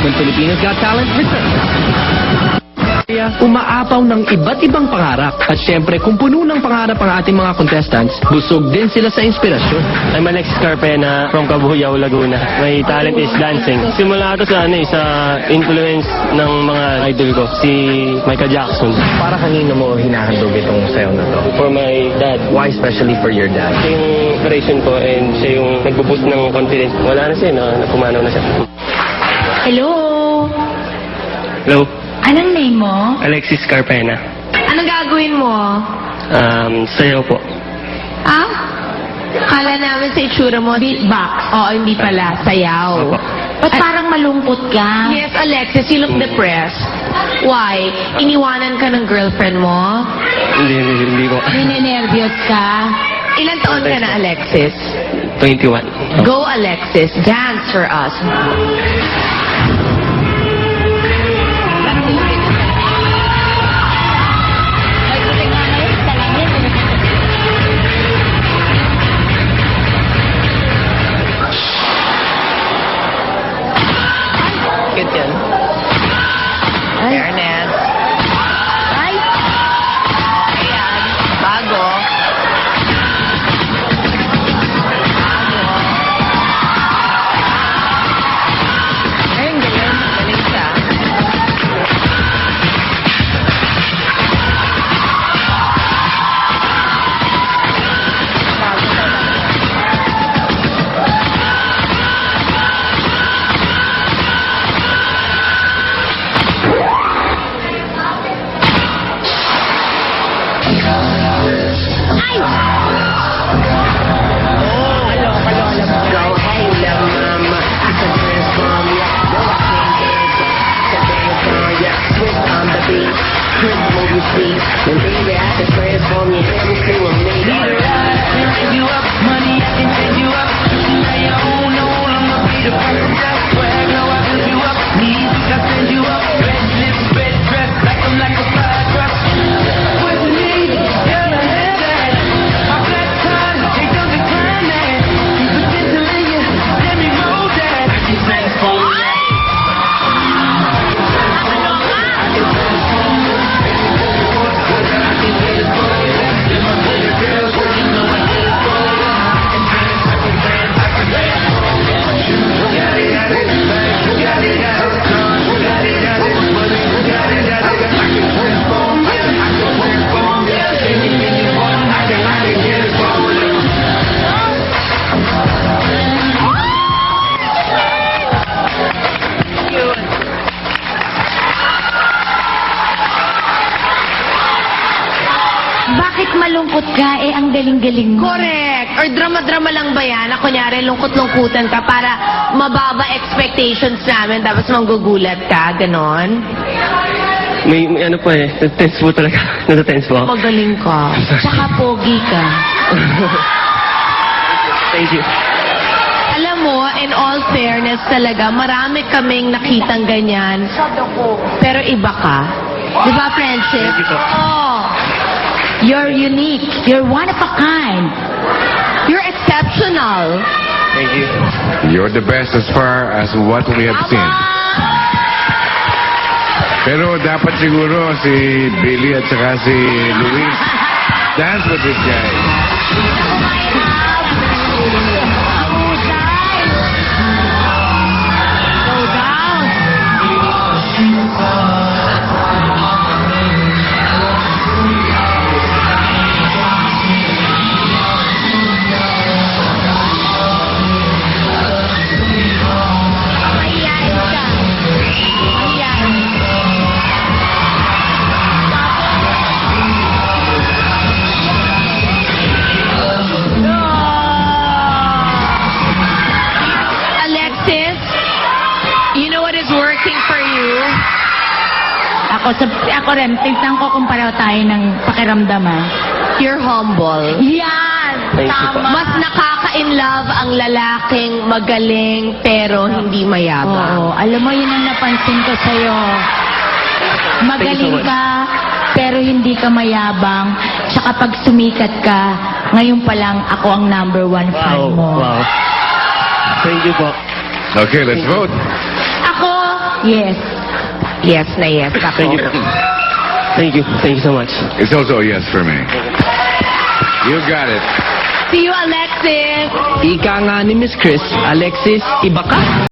when Filipinos Got Talent returns. Umaapaw ng iba't ibang pangarap. At syempre, kung puno ng pangarap ang ating mga contestants, busog din sila sa inspirasyon. I'm Alexis Carpena from Cabuyao, Laguna. My talent is dancing. Simula ito sa influence ng mga idol ko, si Michael Jackson. Para kanino mo hinahandog itong sayo na to? For my dad. Why especially for your dad? Siya yung inspiration ko and siya yung nagbo-boost ng confidence. Wala na siya, pumanaw na siya. Hello? Hello, Anong name mo? Alexis Carpena. Anong gagawin mo? Sayo po. Ah? Kala namin sa itsura mo, beatbox. Oo, hindi pala. Sayaw. Opo. Ba't parang malungkot ka? Yes, Alexis, you look depressed. Why? Iniwanan ka ng girlfriend mo? Hindi ko. Ninenervyos ka? Ilan taon ka na, Alexis? 21. Go, Alexis. Dance for us. Good yan. Fairness. Ay! Ayan. Bago. Ayun, galing. Galing siya. And baby, I can transform you into a lady. Need a ride, I can raise you up. Money, I can change you up. You lay your own, I'ma be the perfect just swag. No, I build you up. Need you, I send you up. Red lips, red dress, like I'm like a fire truck. What you need, girl, I have that. My black tie, they don't decline that. Keep it gentle in you, let me roll that. I can transform you. Bakit malungkot ka? Ang galing-galing mo. Correct. Or drama-drama lang ba yan? Na kunyari, lungkot-lungkutan ka para mababa expectations namin tapos manggugulat ka. Ganon. May ano po tense po talaga. Nata-tense po ako. Magaling ka. Tsaka pogi ka. Thank you. Alam mo, in all fairness talaga, marami kaming nakitang ganyan. Pero iba ka. Di ba, friendship? Thank you po. Oo. You're unique. You're one of a kind. You're exceptional. Thank you. You're the best as far as what we have seen. Pero dapat siguro si Billy at saka si Luis dance with this guy. Alexis, you know what is working for you? Ako rin, tignan ko kung pareho tayo ng pakiramdam, ha? You're humble. Yan! Thank you po. Mas nakaka-inlove ang lalaking magaling pero hindi mayabang. Oo, alam mo, yun ang napansin ko sa'yo. Magaling Thank you so much. ka, pero hindi ka mayabang. Tsaka pag sumikat ka, ngayon pa lang ako ang number one fan Wow. mo. Wow. Thank you po. Okay, let's vote. Ako, Yes. Yes na yes ako. Thank you po. Thank you. Thank you so much. It's also a yes for me. You got it. See you, Alexis. Ika nga ni Miss Chris, Alexis, iba ka.